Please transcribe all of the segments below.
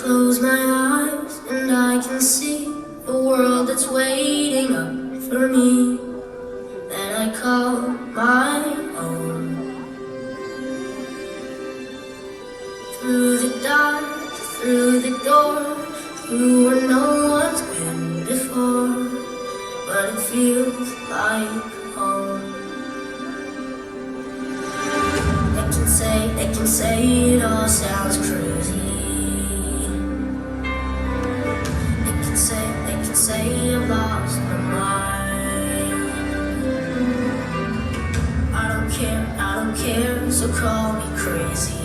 close my eyes and I can see a world that's waiting up for me, that I call my own. Through the dark, through the door, through where no one's been before, but it feels like home. They can say it all sounds crazy. They can say I've lost my mind. I don't care, so call me crazy.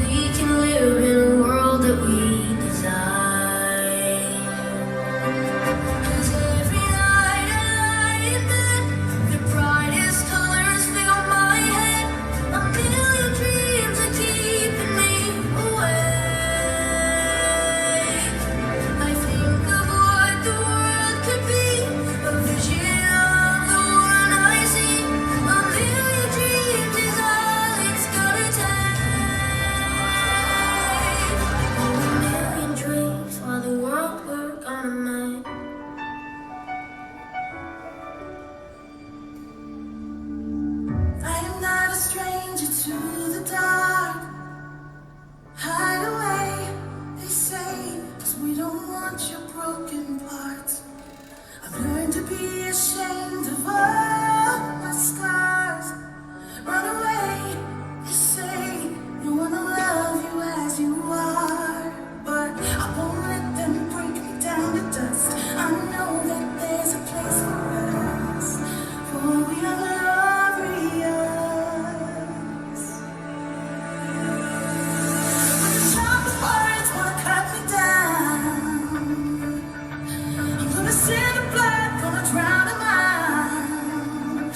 We can live in a world that we design. 'Cause every night I lie in bed, the brightest colors fill my head. A million dreams are keeping me awake. I think of what the world could be, a vision of the one I see. A million dreams is all it's gonna take. A million dreams for the world we're gonna make. I am not a stranger to the dark. Hide away, they say, 'cause we don't want your broken parts. I've learned to be ashamed of all my scars. Run away, they say, no one will love you as you are. But I won't let them break me down to dust. I know that there's a place for us, for we are glorious. When the sharpest words wanna cut me down, I'm gonna send a blood, gonna drown them out.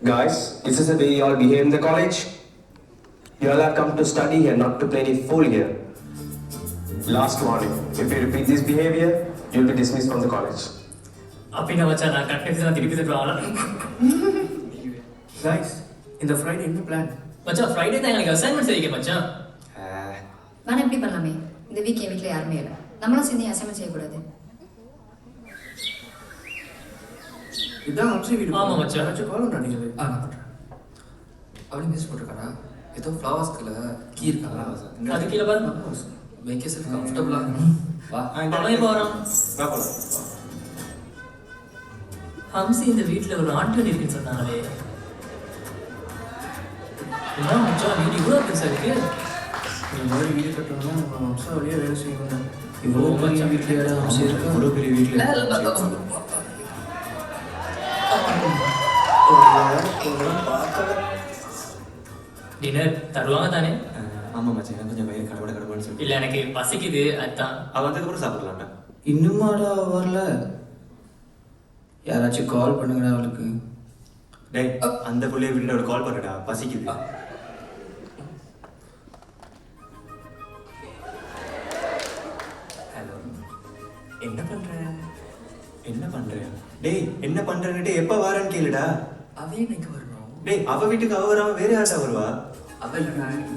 Guys, this is the way you all behave in the college. You all have come to study here, not to play any fool here. Last warning, if you repeat this behavior, you'll be dismissed from the college. அப்படின்னா மச்சான் நான் கட்டடிச்சு தான் திருப்பி தருவாங்களா guys இந்த Friday என்ன plan? மச்சான் Friday தான் எனக்கு அசைன்மெண்ட் செய்ய மச்சான். வேணா எப்படி பண்ணலாமே? இந்த வீக் என் வீட்டில் யாருமே இல்லை, நம்மளும் சேர்ந்து அசைன்மெண்ட் செய்யக்கூடாது. இதான் அம்சி வீடு. ஆமா மச்சான். யாராச்சும் கால் பண்ணுறீங்களே. நான் பண்ணுறேன். அவளையும் மெசேஜ் போட்டிருக்காரா? ஏதோ ஃப்ளவர்ஸ்க்குள்ள கீ இருக்காங்களா? அது கீழே பாருங்க. மேக் யூ செல்ஃப் கம்ஃபர்டபுளா வா. அவன் இப்போ வரான். ஹம்சி இந்த வீட்டில் ஒரு ஆண்டன் இருக்குன்னு சொன்னாங்களே. என்ன மச்சான் வீடு இவ்வளோ பெருசாக இருக்கு? இந்த மாதிரி வீடு கட்டணும்னா நம்ம வம்சா வழியாக வேலை செய்யணும். இவ்வளோ பெரிய வீட்டில் இடம் அம்சி இருக்கா? இவ்வளோ பெரிய வீட்டில் டின்னர் தருவாங்க தானே? ஆமாம் மச்சான், எனக்கு கொஞ்சம் வயிறு கடவுட கடவுன்னு சொல்லி. இல்லை எனக்கு பசிக்குது அதுதான். அவன் வந்ததுக்கப்புறம் சாப்பிடலாம்டா. இன்னுமாடா வரல? யாராச்சும் கால் பண்ணுங்கடா அவளுக்கு. டேய், அந்த புள்ளைய விட்டு ஒரு கால் பண்ணுடா, பசிக்குது. ஹலோ, என்ன பண்ற? என்ன பண்ற? டேய், என்ன பண்றேன்னுட்டு எப்ப வாரன்னு கேளுடா. அவன் எனக்கு வரணும். டேய், அவ வீட்டுக்கு அவ வராம வேற யார்டா வருவா? அவள்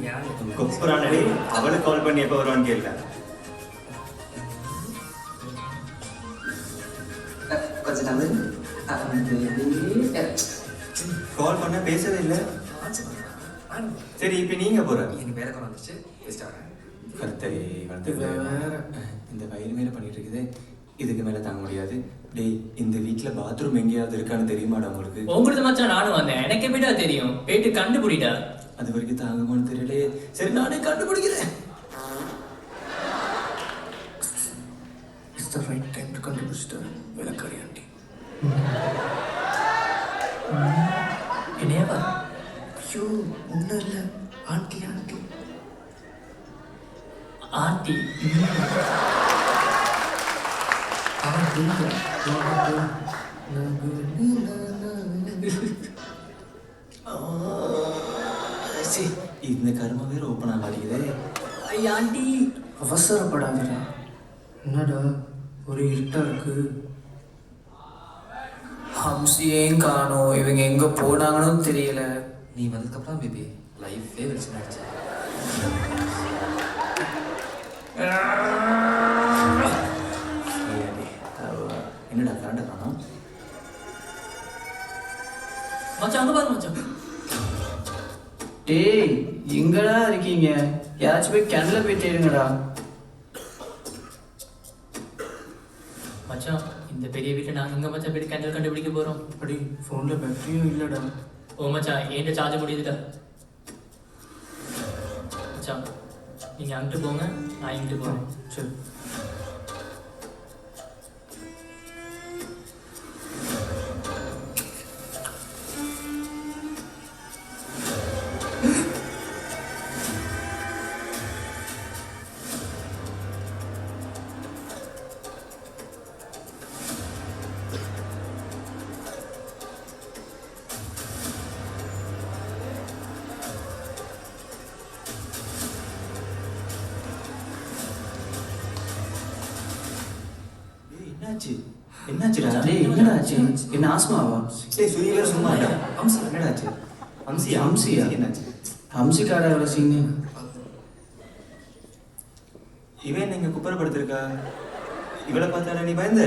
யார்? கொப்புறான டேய், அவளுக்கு கால் பண்ணி எப்ப வருவான்னு கேளுடா. கொஞ்சம் தமிழ் கால் பண்ண பேசவே இல்லை. சரி, இப்ப நீங்க போற. எனக்கு வேற கால் வந்துச்சு. பெஸ்ட் ஆகிறேன். கருத்தரி வந்து வேற இந்த வயிறு மேல பண்ணிட்டு இருக்குது. இதுக்கு மேல தாங்க முடியாது. டேய், இந்த வீட்ல பாத்ரூம் எங்கேயாவது இருக்கான்னு தெரியுமாடா உங்களுக்கு? உங்களுக்கு மச்சான் நானும் வந்தேன், எனக்கு எப்படிடா தெரியும்? போயிட்டு கண்டுபிடிடா. அது வரைக்கும் தாங்குமான்னு தெரியலையே. சரி, நானே கண்டுபிடிக்கிறேன். It's the right time to கண்டுபிடிச்சிட்டு விளக்காரி ஆண்டி. என்னையவா? ஐயோ ஒன்றும் இல்லை, ஆண்டி ஆண்டி ஆண்டி இந்த கரும வேற ஓப்பன் ஆக மாட்டேங்குதே. ஆண்டி அவசரப்படாதடா. என்னடா ஒரு இருட்டா இருக்கு. ஹம்சியையும் காணோம், இவங்க எங்க போனாங்கன்னு தெரியல. நீ வந்ததுக்கப்புறம் பேபி லைஃபே வெளிச்சு நடிச்சு. என்னடா கரண்ட காணோம்? மச்சான் அங்க பாரு மச்சான். டேய் எங்கடா இருக்கீங்க? யாராச்சும் போய் கிணறுல போய் தேடுங்கடா. மச்சான் இந்த பெரிய வீட்டில் நாங்கள் எங்கே மச்சான் போயிட்டு கேண்டில் கண்டுபிடிக்க போகிறோம்? அடி ஃபோனில் பேட்டரியும் இல்லைடா. ஓ மச்சான் ஏன்ட்ட சார்ஜ் முடியுதுடா. மச்சான் நீங்கள் அங்கிட்டு போங்க, நான் இங்கிட்டு போகிறேன். சரி. என்னாச்சு? என்னாச்சுடா? டேய் என்னடா ஆச்சு? என்ன ஆஸ்மாவா? டேய், சுரி வேற சும்மா இல்ல. ஹம்சி என்னடாச்சு? ஹம்சியா? என்னாச்சு? ஹம்சிக்காரா எவ்வளோ சீனு? இவன் நீங்க குப்பரப்படுத்திருக்கா? இவளை பார்த்தாடா நீ பயந்த?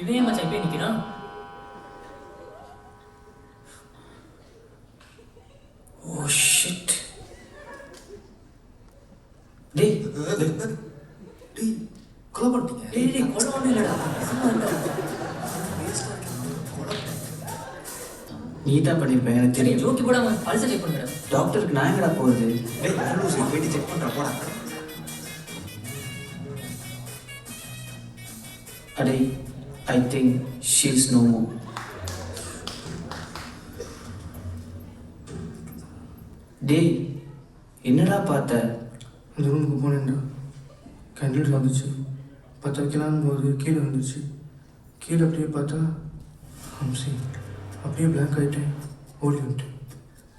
இவன் ஏன் மச்சான் இப்போ நிற்கிறான்? Oh shit. டேய் டேய் கொலை பண்ணிட்டீங்க. டேய் டேய் கொலை ஒன்றும் இல்லைடா. நீ தான் பண்ணியிருப்பேன், எனக்கு சரி தெரியும். ஜோக்கி போடாமல் பல்சை செக் பண்ணுறேன். டாக்டருக்கு நான் எங்கடா போகுது? டேய், லூசு, போயிட்டு செக் பண்றா போடா. அடே I think she is no more. டேய் என்னடா பார்த்த? அந்த ரூமுக்கு போனேன்டா, கேண்டில் வந்துச்சு, பார்த்தா கிளம்பும்போது கீழே வந்துச்சு. கீழே அப்படியே பார்த்தா ஹம்சி. அப்படியே பிளாங்க் ஆகிட்டேன், ஓடி வந்துட்டேன்.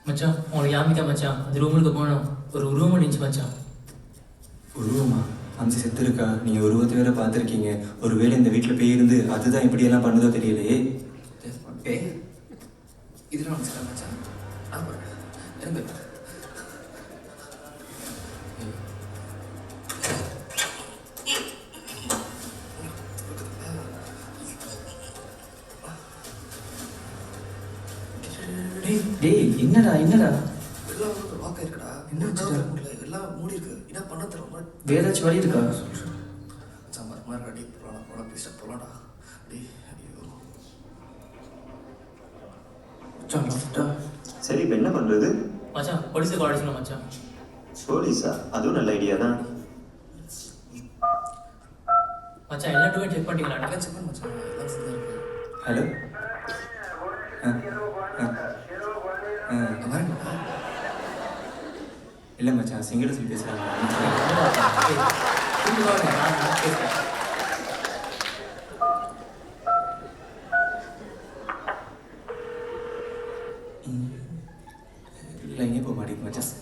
மச்சான் உனக்கு யாமிக்கா மச்சான் அந்த ரூமுக்கு போனோம், ஒரு உருவம் இருந்துச்சு மச்சான். உருவமா? ஹம்சி செத்து இருக்கா? நீங்கள் உருவத்தை வேற பார்த்துருக்கீங்க. ஒருவேளை இந்த வீட்டில் பேய் இருந்து அதுதான் இப்படியெல்லாம் பண்ணுதோ தெரியலையே. பேய் இதெல்லாம் மச்சான் மச்சான் ஆமாம் எனக்கு டேய் என்னடா என்னடா எல்லாம் வாக்க இருக்கடா. என்ன ஆச்சுடா? எல்லாம் மூடி இருக்கு. என்ன பண்ண தெரியல. வேற ஏதாச்சும் வழி இருக்கா? மச்சான் மறு அடி போகலாம் ப்ளீஸ் போகலாம்டா. அடி ஐயோ மச்சான் லாஃப்டா. சரி இப்போ என்ன பண்ணுறது? மச்சான் போலீஸுக்கு கால் அடிச்சணும் மச்சான். போலீஸா? அதுவும் நல்ல ஐடியா தான். மச்சான் எல்லா டூவே செக் பண்ணிட்டீங்களா? எல்லாம் செக் பண்ண மச்சான், எல்லாம் சரியா இருக்கு. ஹலோ. இல்லை மச்சான், சிங்கள சொல்லி பேசுகிறாங்க. இல்லை எங்கே போக மாட்டேங்குது மச்சான்.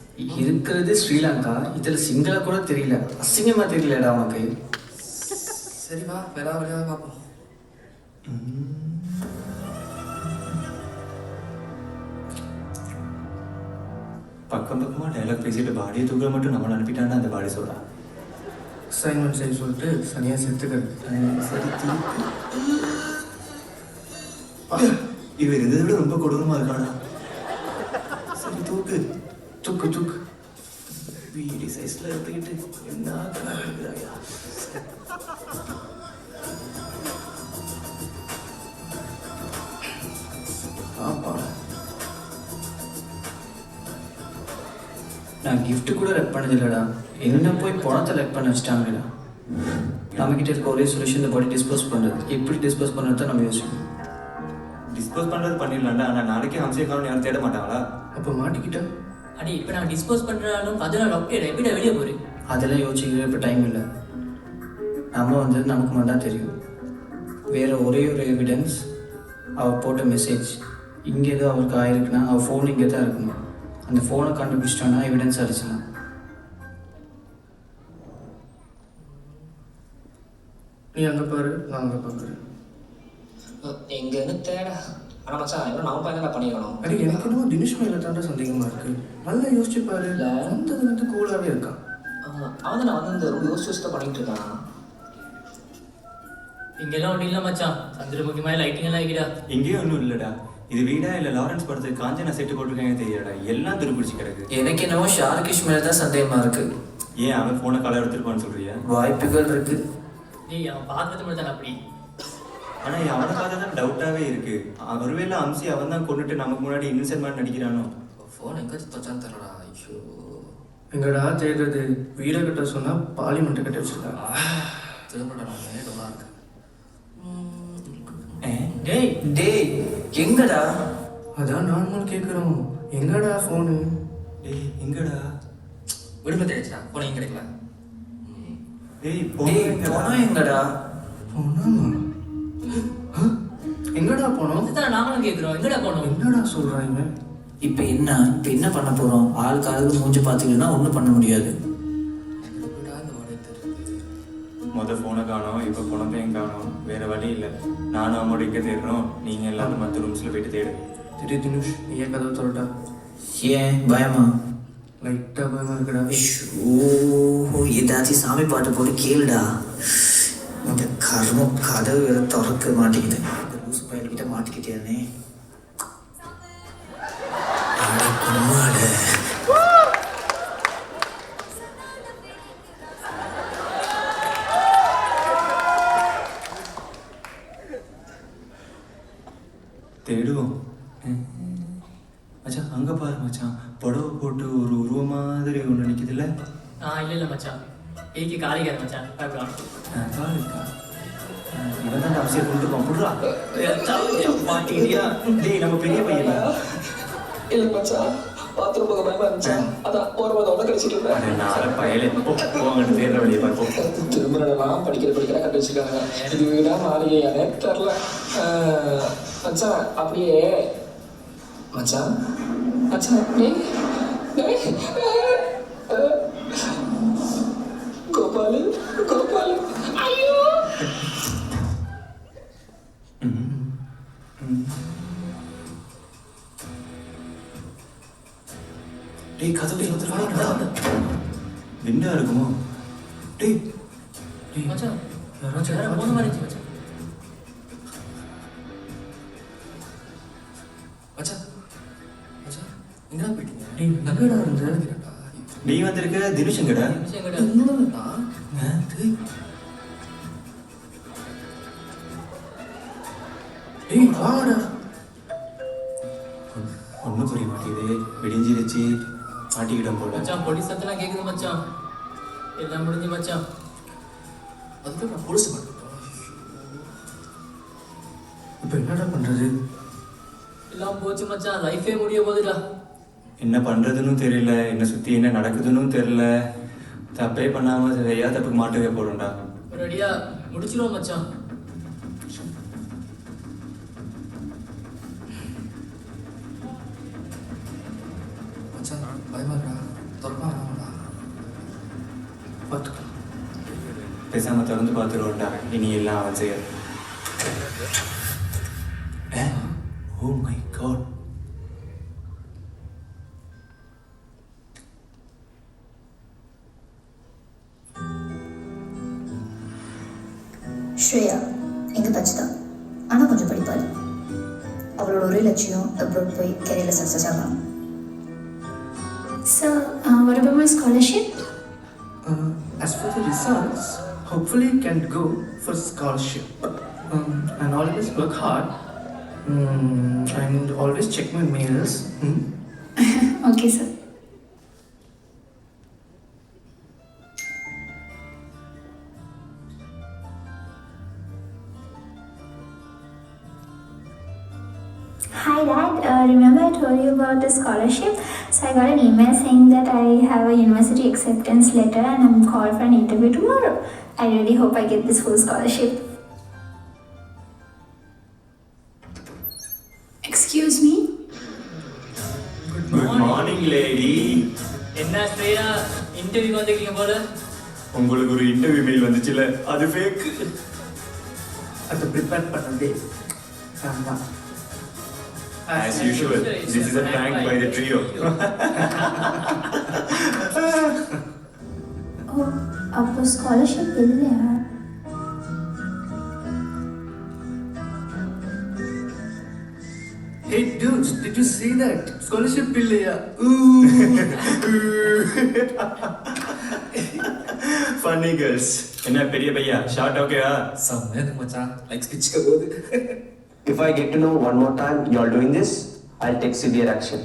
இருக்கிறது ஸ்ரீலங்கா, இதில் சிங்கள கூட தெரியல. அசிங்கமாக தெரியலடா உனக்கு. சரி வா வேற வழியாக பார்ப்போம். பக்கம் பக்கமாக டைலாக் பேசிட்டு பாடியை தூக்க மட்டும் நம்மளை அனுப்பிட்டான்னா அந்த பாடி சொல்கிறான். அசைன்மெண்ட் செய்ய சொல்லிட்டு சனியாக செத்துக்கிறது. சரி இவர் இருந்ததை விட ரொம்ப கொடூரமாக இருக்கானா? சரி தூக்கு தூக்கு தூக்கு. வீடி சைஸில் எடுத்துக்கிட்டு என்ன இருக்கிறாயா? ஆப்பா, நான் gift கூட ரெக் பண்ணதில்லடா. என்ன போய் பணத்தை ரெக் பண்ண வச்சிட்டாங்கடா. நம்மக்கிட்ட இருக்க ஒரே சொல்யூஷன் இந்த பாடி டிஸ்போஸ் பண்ணுறது. எப்படி டிஸ்போஸ் பண்ணுறது நம்ம யோசிக்கணும். டிஸ்போஸ் பண்ணுறது பண்ணிடலாம்டா. ஆனால் நாளைக்கே ஹம்சியை காரணம் யாரும் தேட மாட்டாங்களா? அப்போ மாட்டிக்கிட்டா? அடி இப்போ நான் டிஸ்போஸ் பண்ணுறாலும் அதெல்லாம் டாக்டர் எப்படி வெளியே போகிறேன்? அதெல்லாம் யோசிக்கிற இப்போ டைம் இல்லை. நம்ம வந்து நமக்கு மட்டும் தான் தெரியும். வேறு ஒரே ஒரு எவிடன்ஸ், அவள் போட்ட மெசேஜ். இங்கே ஏதோ அவருக்கு ஆயிருக்குன்னா அவள் ஃபோன் இங்கே தான் இருக்கணும். அந்த ஃபோனை கண்டுபிடிச்சிட்டோன்னா எவிடன்ஸ் அடிச்சிடலாம். நீ அங்கே பாரு, நான் அங்கே பார்க்குறேன். எங்கன்னு தேட. ஆனால் மச்சான் இவன் நம்ம பையன் பண்ணிக்கணும். அடி எனக்கு என்னமோ தினேஷ் மேலே தாண்டா சந்தேகமாக இருக்குது. நல்லா யோசிச்சு பாரு, வந்ததுலேருந்து கூலாகவே இருக்கான். அவன் நான் வந்து இந்த ரொம்ப யோசிச்சு பண்ணிட்டு இருக்கான். இங்கெல்லாம் ஒன்றும் இல்லை மச்சான். சந்திரமுகி மாதிரி லைட்டிங் எல்லாம் ஆகிடா. எங்கேயும் ஒன்றும் இல்லைடா. இது வீடா இல்லை லாரன்ஸ் படத்துக்கு காஞ்சனா செட்டு போட்டிருக்காங்க தெரியலடா. எல்லாம் துருப்பிடிச்சு கிடக்கு. எனக்கு என்னவோ ஷாருகிஷ் மேலே தான் சந்தேகமாக இருக்குது. ஏன் அவன் ஃபோனை காலை எடுத்துருப்பான்னு சொல்றியா? வாய்ப்புகள் இருக்குது. டேய் அவன் பார்க்கறது மட்டும் தான் அப்படி. ஆனால் அவனை பார்த்தா தான் டவுட்டாகவே இருக்கு. ஒருவேளை அம்சி அவன் தான் கொண்டுட்டு நமக்கு முன்னாடி இன்னசென்ட் மாதிரி நடிக்கிறானோ? ஃபோன் எங்கே தொச்சான்னு தெரியலடா. ஐயோ எங்கடா தேடுறது? வீடை கட்ட சொன்னால் பார்லிமெண்ட்டை கட்ட வச்சுருக்கா. திரும்படா நான் டோலாக இருக்கு. டேய் டேய் எங்கடா? அதான் நார்மல் கேட்குறோம். எங்கடா ஃபோனு? டேய் எங்கடா? விடுப்பு தெரியாச்சா ஃபோன் எங்கே கிடைக்கல. டேய் டேய் போனோம் எங்கடா? போனோமா? எங்கடா போனோம்? அதுதான் நாங்களும் கேட்குறோம். எங்கடா போனோம்? என்னடா சொல்கிறாங்க? இப்போ என்ன பண்ண போகிறோம்? ஆளுக்கு ஆளுக்கு மூஞ்சி பார்த்துக்கிட்டுனா ஒன்றும் பண்ண முடியாது. மொதல் ஃபோனை காணோம், இப்போ பணத்தையும் காணோம். வேறு வழி இல்லை. நானும் அம்மோட இங்கே தேடுறோம். நீங்கள் எல்லாரும் மற்ற ரூம்ஸில் போயிட்டு தேடு. திடீர் தினுஷ் நீ ஏன் கதவை தொடட்டா? ஏன் பயமா? லைட்டாக பயமாக இருக்குடா. ஓ ஏதாச்சும் சாமி பாட்டு போட்டு கேளுடா. இந்த கர்மம் கதவு வேற திறக்க மாட்டேங்குது. இந்த லூசு பயல்கிட்ட மாட்டிக்கிட்டேனே. தேடுவோம். மச்சான் அங்கே பாரு மச்சான், புடவை போட்டு ஒரு உருவம் மாதிரி ஒன்று நிற்கிதுல்ல? இல்லை மச்சான். ஏக்கு காலிக்காது மச்சான். பார்க்கலாம். பாருக்கா இவன் தான் அவசியம் கொண்டு போடுறா மாட்டிக்கிட்டியா? டேய் நம்ம பெரிய பையன் இல்லை மச்சான் பாத்ரூம் போக பயமா இருந்துச்சா அதான் ஓரமாக கழிச்சிட்டு இருந்தேன். அது நாளை பயலே போங்கன்னு தேர்ற வழியை பார்ப்போம். திருமணம்லாம் படிக்கிற கண்டு வச்சுருக்காங்க. இது வீடா மாளிகையானே தெரில. மச்சான் அப்படியே மச்சான் மச்சான் கோபாலு கோபாலு ஐயோ டேய் கதவு விண்டா இருக்குமோ? டேய் மச்சான் யாராச்சும் போன மாதிரி இருந்துச்சு மச்சான் மச்சான் எங்கடா போயிட்டீங்க? டேய் நகடா இருந்து நீ வந்திருக்க தினுஷ் எங்கடா? என்னடா டேய் வாடா ஒன்றும் புரிய மாட்டேங்குது. விடிஞ்சிருச்சு, மாட்டிக்கிட்டோம் போல. மச்சான் பொடி சத்தெல்லாம் கேக்குது மச்சான். எல்லாம் முடிஞ்சு மச்சான். அதுக்கு நான் பொலிசு பண்ணிட்டோம். இப்போ என்னடா பண்ணுறது? எல்லாம் போச்சு மச்சான். லைஃபே முடிய போகுதுடா. என்ன பண்ணுறதுன்னு தெரியல, என்ன சுற்றி என்ன நடக்குதுன்னு தெரியல. தப்பே பண்ணாமல் சரியா தப்புக்கு மாட்டவே போடும்டா. ரெடியா முடிச்சிருவோம் மச்சான். மச்சான் பயமாடா தொடப்பாடா பார்த்துக்கலாம். பேசாமல் திறந்து பார்த்துருவோம்டா. இனி எல்லாம் அவன் செய்ய. Oh my God. ஸ்ரேயா எங்க பச்சு தான், ஆனால் கொஞ்சம் படிப்பாரு. அவளோட ஒரே லட்சியம் அப்ராட் போய் கெரியரில் சக்ஸஸ் ஆகணும். So, what about my scholarship? As for the results, hopefully you can go for scholarship. And always work hard. And always check my mails. Okay, sir. Hi Dad, remember I told you about the scholarship? So I got an email saying that I have a university acceptance letter and I'm called for an interview tomorrow. I really hope I get this full scholarship. Excuse me? Good morning lady. என்ன Shreya interview வந்திருக்கீங்க போல. உங்களுக்கு ஒரு interview mail வந்துச்சுல, அது fake. அதை prepare பண்ணதே ஆமாம். As usual, this is a prank by the trio. Oh, அப்போ ஸ்காலர்ஷிப் இல்லையா? Hey dudes, did you see that? Scholarship இல்லையா? Funny girls. என்ன பெரிய பையா, ஷார்ட் ஓகேவா? செம்மையா மச்சான் லைக் ஸ்கிட்ச்க்கு போகுது. If I get to know one more time you are doing this, I'll take severe action.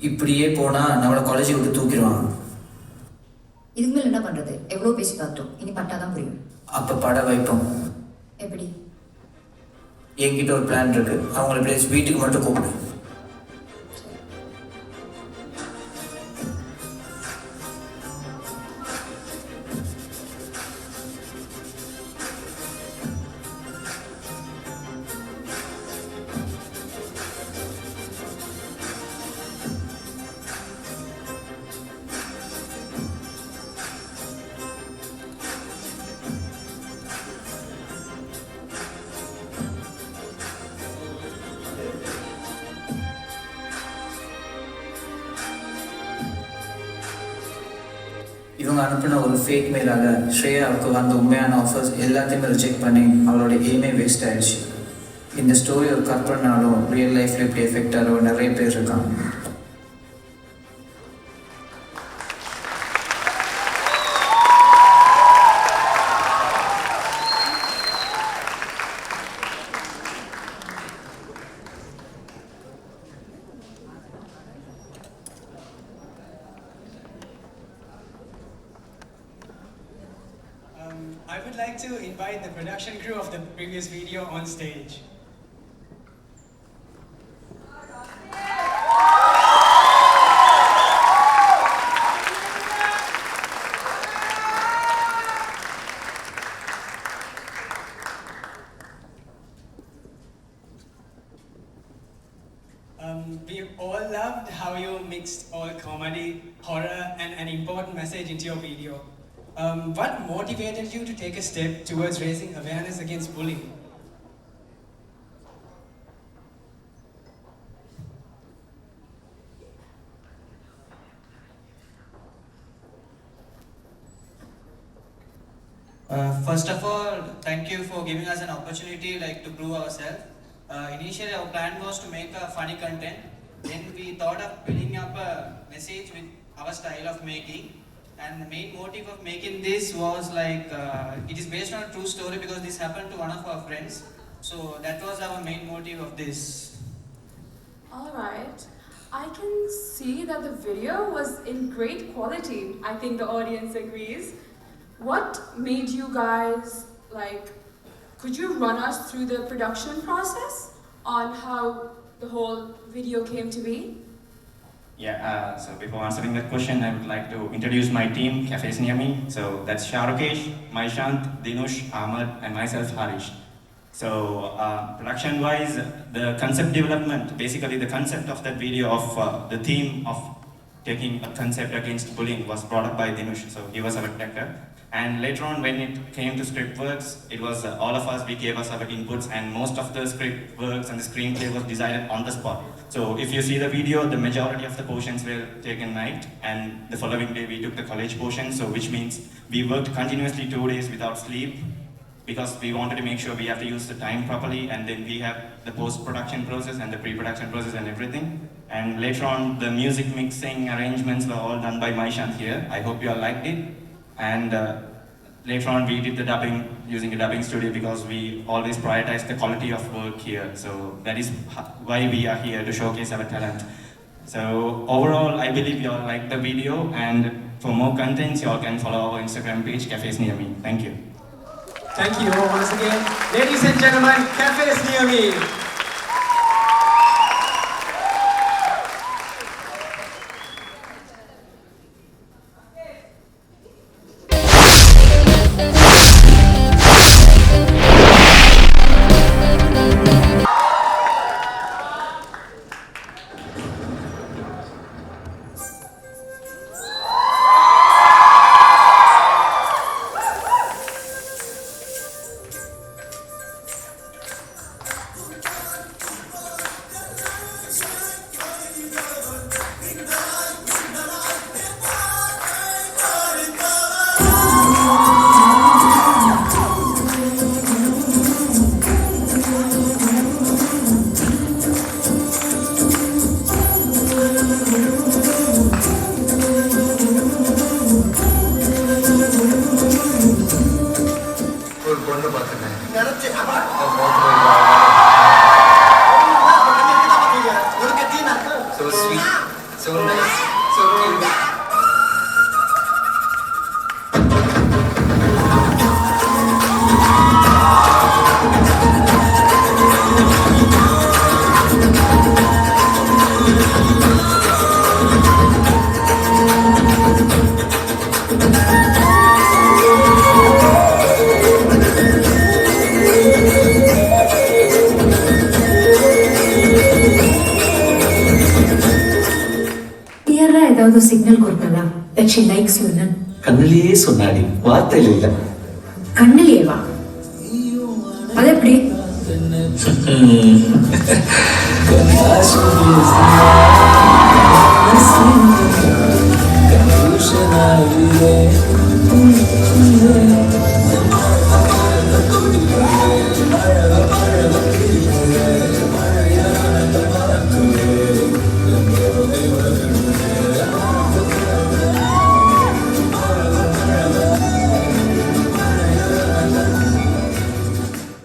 இப்படியே போனால் நம்மளை காலேஜை விட்டு தூக்கிடுவான். இதுக்கு மேலே என்ன பண்ணுறது? எவ்வளோ பேசி பார்த்தோம், இனி பட்டாதான் புரியும். அப்போ பட வைப்போம். எப்படி? என்கிட்ட ஒரு பிளான் இருக்கு. அவங்கள பிளேஸ் வீட்டுக்கு மட்டும் கூப்பிடு. இவங்க அனுப்பின ஒரு ஃபேக் மெயிலால் ஸ்ரேயாவுக்கு வந்த உண்மையான ஆஃபர்ஸ் எல்லாத்தையுமே ரிஜெக்ட் பண்ணி அவளோட எய்மே வேஸ்ட் ஆயிடுச்சு. இந்த ஸ்டோரி ஒரு கற்பனாலும் ரியல் லைஃப்ல இப்படி எஃபெக்ட் ஆகிற நிறைய பேர் இருக்காங்க. I would like to invite the production crew of the previous video on stage. comedy, horror, and an important message into your video. What motivated you to take a step towards raising awareness against bullying? First of all, thank you for giving us an opportunity to prove ourselves. Initially, our plan was to make a funny content. Then we thought of building up a message with our style of making. And the main motive of making this was it is based on a true story because this happened to one of our friends. So that was our main motive of this. Alright, I can see that the video was in great quality. I think the audience agrees. What made you guys, could you run us through the production process on how the whole video came to be? Yeah, so before answering that question, I would like to introduce my team, Cafes Near Me. So that's Sharukesh, Maishant, Dinush, Ahmed, and myself, Harish. So production-wise, the concept development, basically the concept of that video of the theme of taking a concept against bullying was brought up by Dinush, so he was our director. And later on, when it came to script works, it was all of us, we gave us our inputs, and most of the script works and the screenplay was decided on the spot. So if you see the video, the majority of the portions were taken night, and the following day we took the college portion, so which means we worked continuously 2 days without sleep, because we wanted to make sure we have to use the time properly, and then we have the post-production process and the pre-production process and everything. And later on, the music mixing arrangements were all done by Maishant here. I hope you all liked it. And later on, we did the dubbing using a dubbing studio because we always prioritize the quality of work here. So that is why we are here, to showcase our talent. So overall, I believe you all like the video, and for more contents, you all can follow our Instagram page, Cafes Near Me. Thank you. Thank you once again. Ladies and gentlemen, Cafes Near Me. So sweet, so nice, so cute. ஏதாவது signal கொடுக்கலாம் that she likes you ன்னு கண்ணிலேயே சொன்னாடி, வார்த்தையில இல்ல. கண்ணிலேவா? அது எப்படி?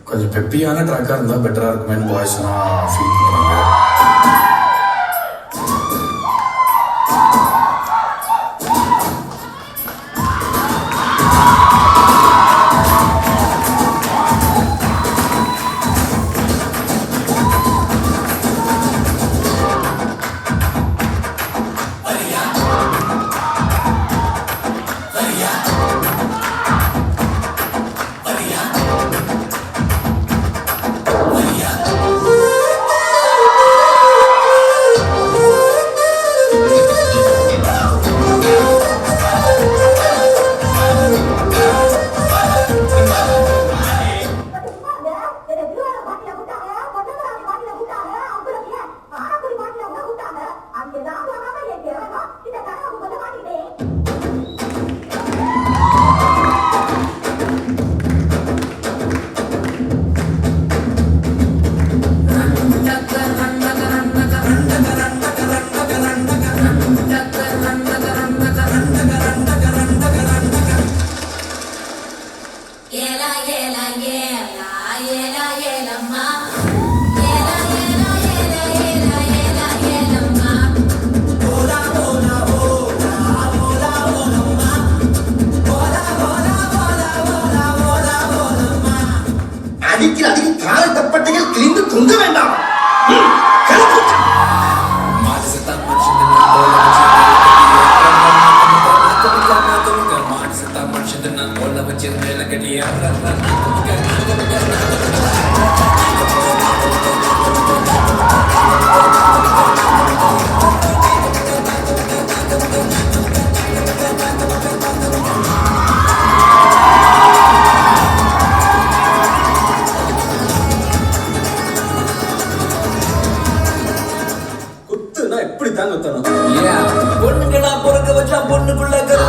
கொஞ்சம் பெப்பியான ட்ராக்காக இருந்தால் பெட்டராக இருக்குமேனு பாய்ஸ்லாம் ஃபீல் பண்ணுறாங்க. மனுஷன் நான் தோல்ல வச்சு மேல கட்டியா பொண்ணுங்களா பொறுக்க வச்சான் பொண்ணுக்குள்ள கருவ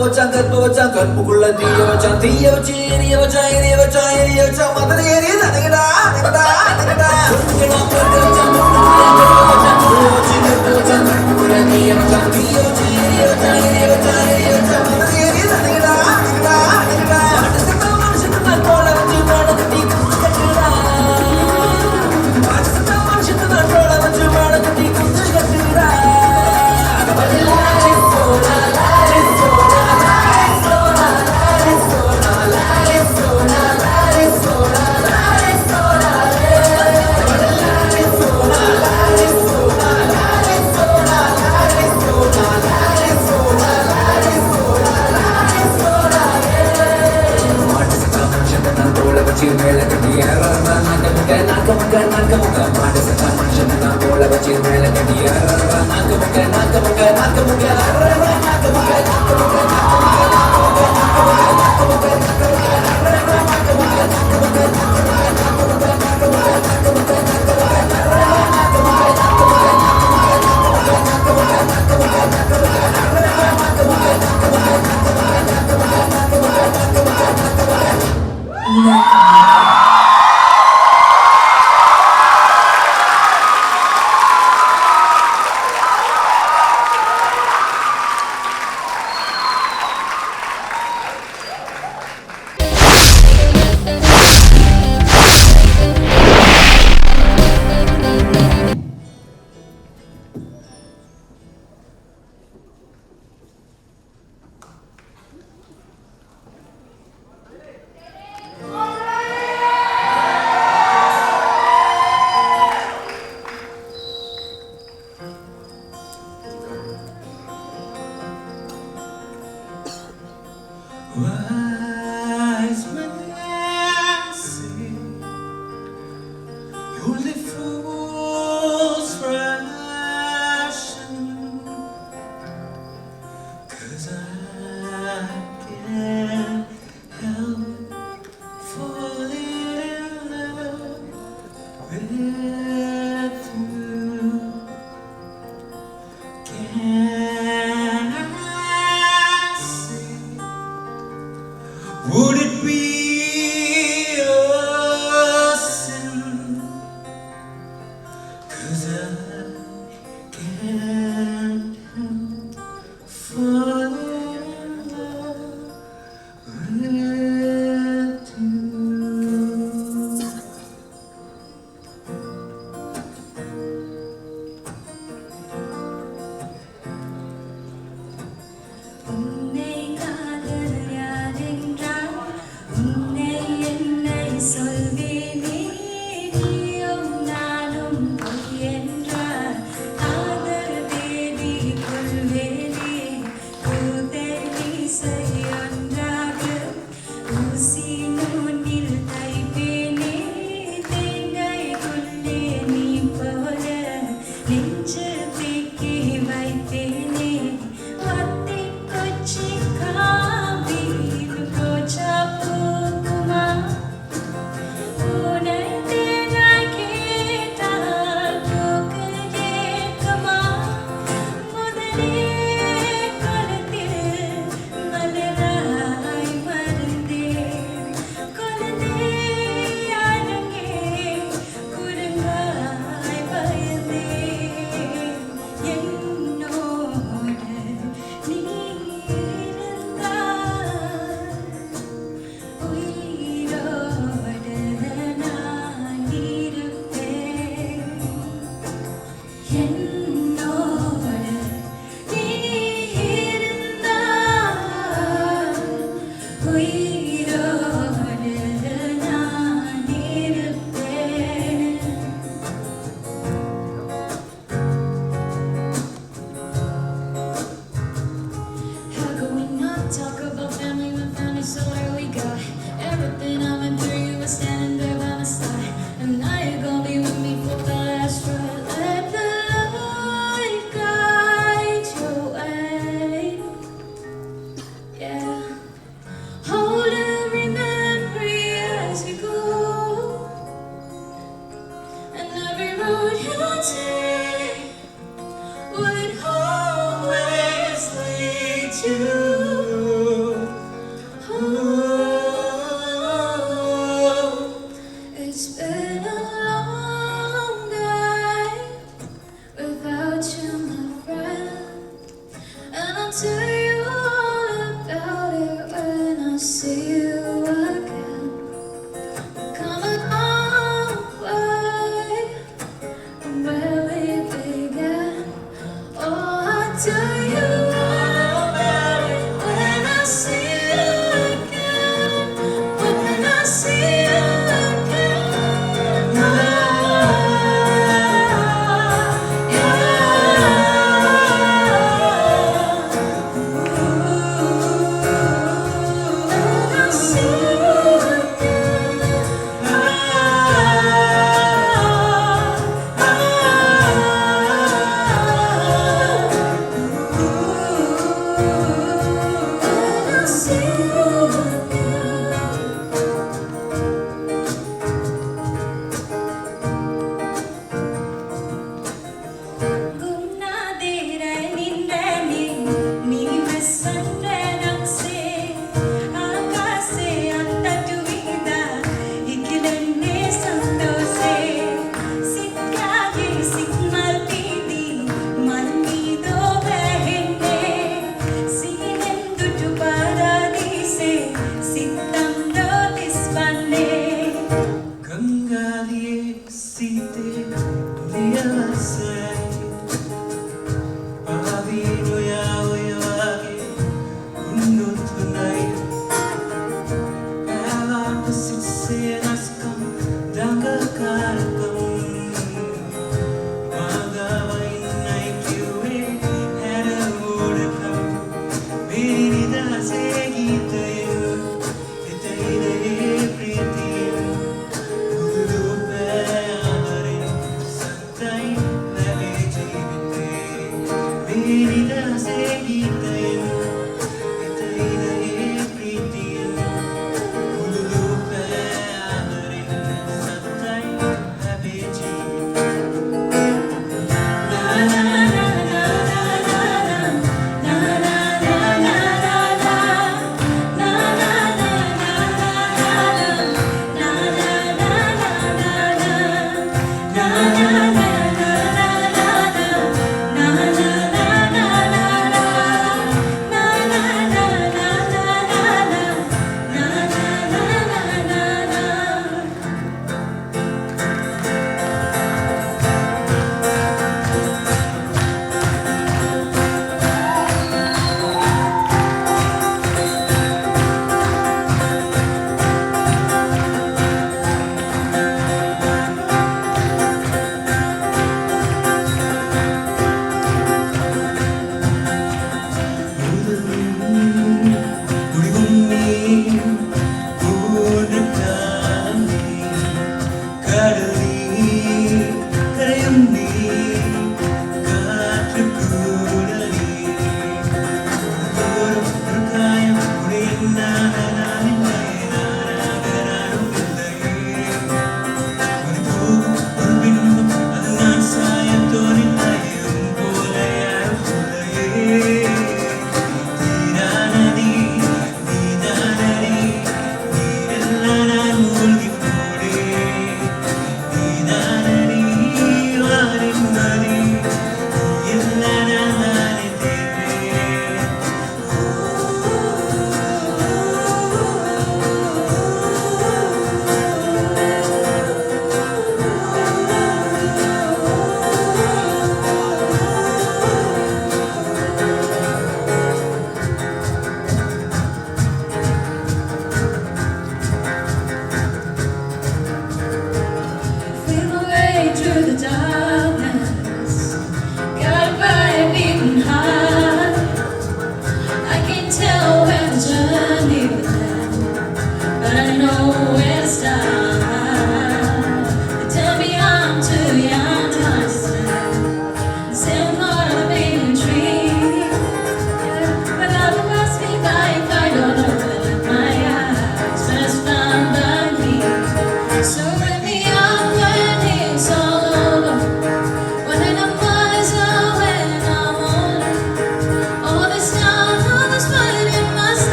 வச்சான் கற்ப வச்சான் கற்புக்குள்ள தீய வச்சான் தீய வச்சு எரிய வச்சான் மதுரை ஏறிய தனகடா பொண்ணுங்களா பொறுக்க வச்சான் பொண்ணுக்குள்ள கருவ வச்சான் கருவ வச்சு கற்ப வச்சான் கற்புக்குள்ள தீய வச்சான் தீய வச்சு எரிய வச்சான் மதுரை ஏறிய தனகடா மனுஷன் நான் தோல வச்சு மேல கட்டி கட்டுடா மனுஷன் நான் தோல வச்சு மேல கட்டி கட்டுடா மேல கட்டி நாக்க மாடு சட்டா மனுஷன் நான் தோல வச்சு மேல கட்டி Wise men say only fools ration, 'cause I can't help falling in love with you. Can I say, would it be a sin? 'Cause I can't help falling in love with you. உன்னை காதல் யாரென்றால் உன்னை என்னை சொல்வேனே நீயும் நானும் பொய் என்றால் காதல் தேடி கொள்வேனே கூந்தல் மீசை ஒன்றாக ஊசி நூலில் தைப்பேனே தேங்காய்க்குள்ளே நீ போல நெஞ்சில் தேக்கி வைப்பேனே வத்தி கொச்சி காவில் ரோஜா பூக்குமா உன்னை தேனாய் கேட்டால் பூக்கு ஏற்குமா முதலே கொலத்தில் மலராய் மறந்தேன் கொலந்தே அழகே குறுங்காய் பயந்தேன் என்னோடு நீ இருந்தால் உயிரோடு நான் இருப்பேன் என்னோடு நீ இருந்தால் உயிரோடு நான் இருப்பேன். How can we not talk about family when family Say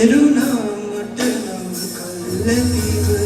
Eruna mattanam kalladivadu